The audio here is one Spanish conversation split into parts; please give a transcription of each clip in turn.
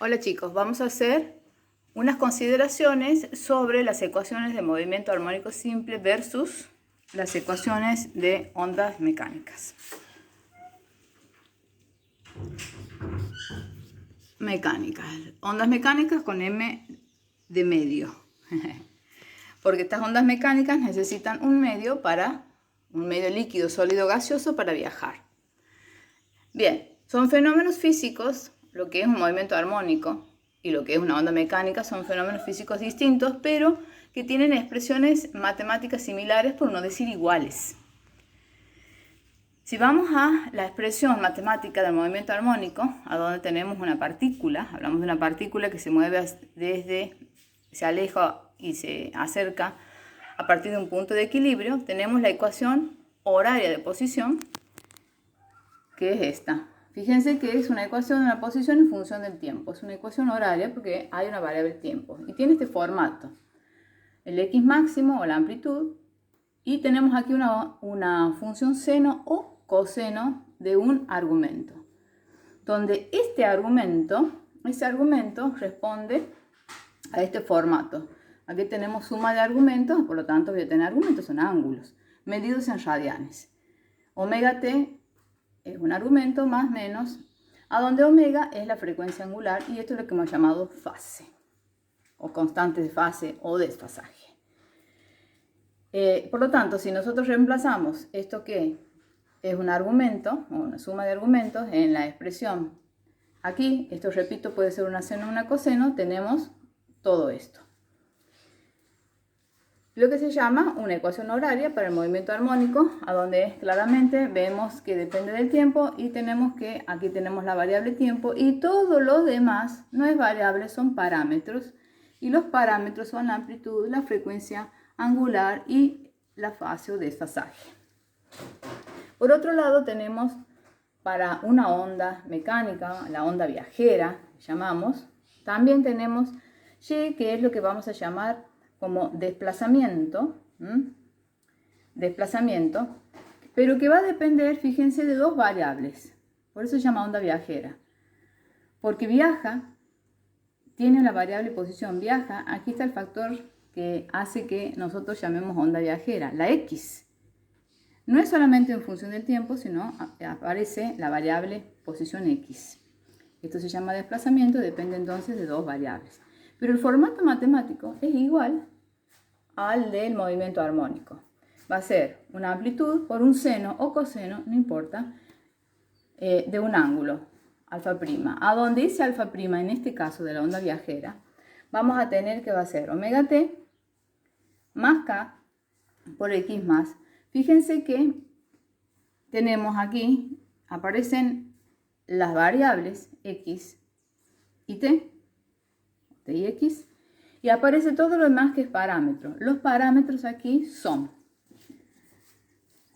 Hola chicos, vamos a hacer unas consideraciones sobre las ecuaciones de movimiento armónico simple versus las ecuaciones de ondas mecánicas. Ondas mecánicas con M de medio. Porque estas ondas mecánicas necesitan un medio líquido, sólido, gaseoso para viajar. Bien, son fenómenos físicos. Lo que es un movimiento armónico y lo que es una onda mecánica son fenómenos físicos distintos, pero que tienen expresiones matemáticas similares, por no decir iguales. Si vamos a la expresión matemática del movimiento armónico, a donde tenemos una partícula, hablamos de una partícula que se mueve se aleja y se acerca a partir de un punto de equilibrio, tenemos la ecuación horaria de posición, que es esta. Fíjense que es una ecuación de la posición en función del tiempo. Es una ecuación horaria porque hay una variable tiempo. Y tiene este formato. El x máximo o la amplitud. Y tenemos aquí una función seno o coseno de un argumento. Donde ese argumento responde a este formato. Aquí tenemos suma de argumentos, por lo tanto voy a tener argumentos, son ángulos, medidos en radianes. Omega t es un argumento más menos, a donde omega es la frecuencia angular y esto es lo que hemos llamado fase, o constante de fase o desfasaje. Por lo tanto, si nosotros reemplazamos esto que es un argumento, o una suma de argumentos, en la expresión aquí, esto repito, puede ser una seno o una coseno, tenemos todo esto. Lo que se llama una ecuación horaria para el movimiento armónico, a donde claramente vemos que depende del tiempo y tenemos que aquí tenemos la variable tiempo y todo lo demás no es variable, son parámetros, y los parámetros son la amplitud, la frecuencia angular y la fase o desfasaje. Por otro lado tenemos para una onda mecánica, la onda viajera, llamamos, también tenemos Y, que es lo que vamos a llamar como desplazamiento, pero que va a depender, fíjense, de dos variables. Por eso se llama onda viajera. Porque viaja, tiene la variable posición, viaja, aquí está el factor que hace que nosotros llamemos onda viajera, la X. No es solamente en función del tiempo, sino aparece la variable posición X. Esto se llama desplazamiento, depende entonces de dos variables. Pero el formato matemático es igual al del movimiento armónico. Va a ser una amplitud por un seno o coseno, no importa, de un ángulo, alfa prima. A donde dice alfa prima, en este caso de la onda viajera, vamos a tener que va a ser omega t más k por x más. Fíjense que tenemos aquí, aparecen las variables x y t y x, y aparece todo lo demás que es parámetro. Los parámetros aquí son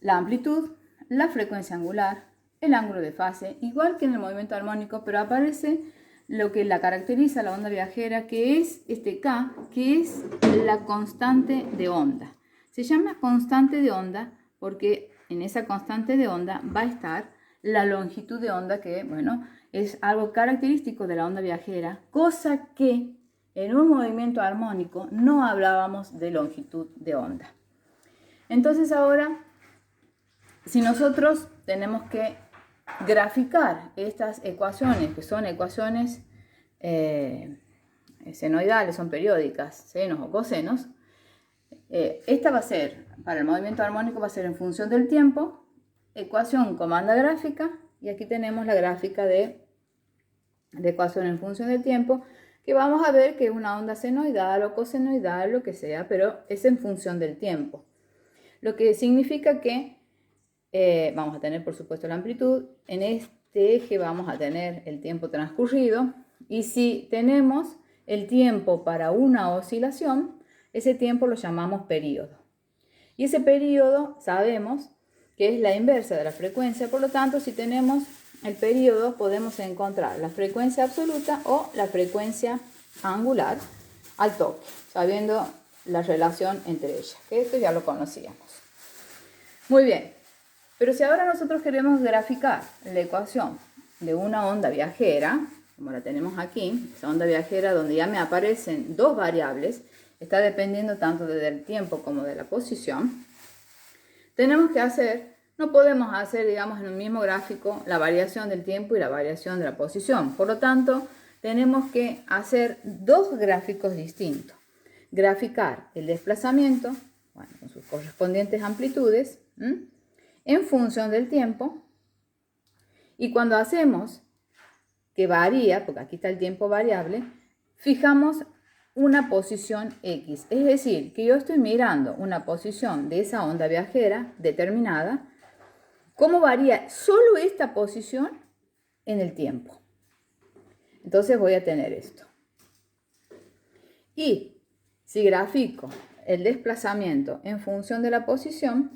la amplitud, la frecuencia angular, el ángulo de fase, igual que en el movimiento armónico, pero aparece lo que la caracteriza la onda viajera, que es este K, que es la constante de onda. Se llama constante de onda porque en esa constante de onda va a estar la longitud de onda, que bueno, es algo característico de la onda viajera, cosa que en un movimiento armónico no hablábamos de longitud de onda. Entonces ahora, si nosotros tenemos que graficar estas ecuaciones, que son ecuaciones senoidales, son periódicas, senos o cosenos, esta va a ser, para el movimiento armónico va a ser en función del tiempo, ecuación con banda gráfica, y aquí tenemos la gráfica de ecuación en función del tiempo, que vamos a ver que es una onda senoidal o cosenoidal, lo que sea, pero es en función del tiempo. Lo que significa que vamos a tener, por supuesto, la amplitud. En este eje vamos a tener el tiempo transcurrido. Y si tenemos el tiempo para una oscilación, ese tiempo lo llamamos periodo. Y ese periodo sabemos que es la inversa de la frecuencia. Por lo tanto, si tenemos el periodo, podemos encontrar la frecuencia absoluta o la frecuencia angular al toque, sabiendo la relación entre ellas, que esto ya lo conocíamos. Muy bien, pero si ahora nosotros queremos graficar la ecuación de una onda viajera, como la tenemos aquí, esa onda viajera donde ya me aparecen dos variables, está dependiendo tanto del tiempo como de la posición, tenemos que hacer, no podemos hacer, digamos, en un mismo gráfico la variación del tiempo y la variación de la posición. Por lo tanto, tenemos que hacer dos gráficos distintos. Graficar el desplazamiento, bueno, con sus correspondientes amplitudes, en función del tiempo. Y cuando hacemos que varía, porque aquí está el tiempo variable, fijamos una posición X. Es decir, que yo estoy mirando una posición de esa onda viajera determinada, cómo varía solo esta posición en el tiempo. Entonces voy a tener esto. Y si grafico el desplazamiento en función de la posición,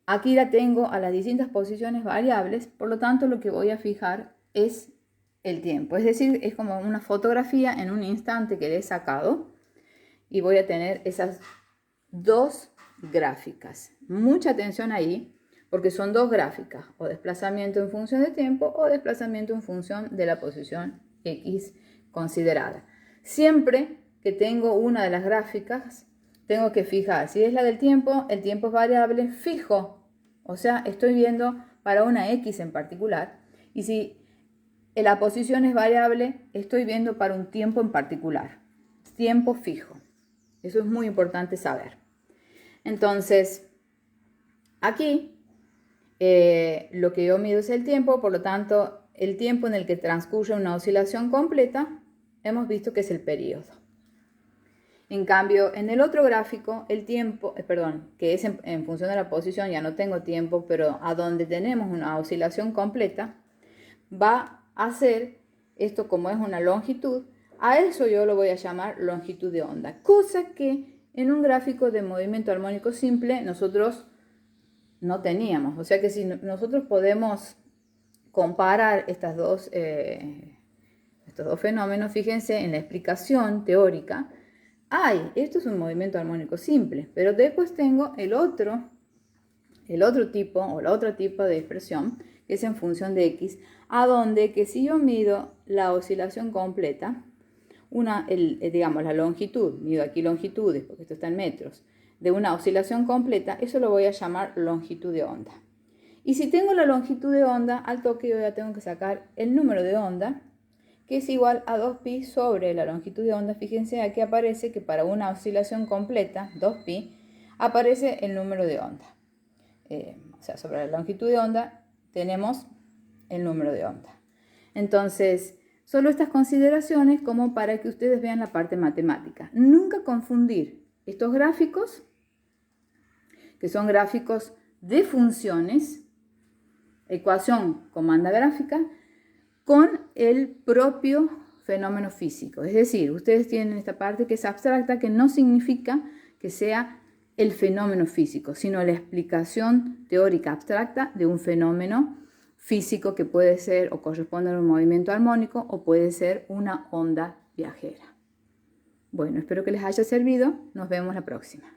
aquí la tengo a las distintas posiciones variables, por lo tanto lo que voy a fijar es el tiempo. Es decir, es como una fotografía en un instante que le he sacado y voy a tener esas dos gráficas. Mucha atención ahí, porque son dos gráficas, o desplazamiento en función de tiempo o desplazamiento en función de la posición X considerada. Siempre que tengo una de las gráficas, tengo que fijar, si es la del tiempo, el tiempo es variable fijo, o sea, estoy viendo para una X en particular, y si la posición es variable, estoy viendo para un tiempo en particular, tiempo fijo. Eso es muy importante saber. Entonces, aquí lo que yo mido es el tiempo, por lo tanto, el tiempo en el que transcurre una oscilación completa, hemos visto que es el periodo. En cambio, en el otro gráfico, el tiempo, que es en función de la posición, ya no tengo tiempo, pero a donde tenemos una oscilación completa, va a ser esto como es una longitud, a eso yo lo voy a llamar longitud de onda, cosa que en un gráfico de movimiento armónico simple nosotros no teníamos. O sea que si nosotros podemos comparar estos dos fenómenos, fíjense en la explicación teórica, esto es un movimiento armónico simple, pero después tengo el otro tipo o la otra tipo de expresión que es en función de X, a donde que si yo mido la oscilación completa, digamos la longitud, mido aquí longitudes porque esto está en metros, de una oscilación completa, eso lo voy a llamar longitud de onda. Y si tengo la longitud de onda, al toque yo ya tengo que sacar el número de onda, que es igual a 2pi sobre la longitud de onda. Fíjense, aquí aparece que para una oscilación completa, 2pi, aparece el número de onda. O sea, sobre la longitud de onda tenemos el número de onda. Entonces, solo estas consideraciones como para que ustedes vean la parte matemática. Nunca confundir estos gráficos, que son gráficos de funciones, ecuación con banda gráfica, con el propio fenómeno físico. Es decir, ustedes tienen esta parte que es abstracta, que no significa que sea el fenómeno físico, sino la explicación teórica abstracta de un fenómeno físico que puede ser o corresponde a un movimiento armónico o puede ser una onda viajera. Bueno, espero que les haya servido. Nos vemos la próxima.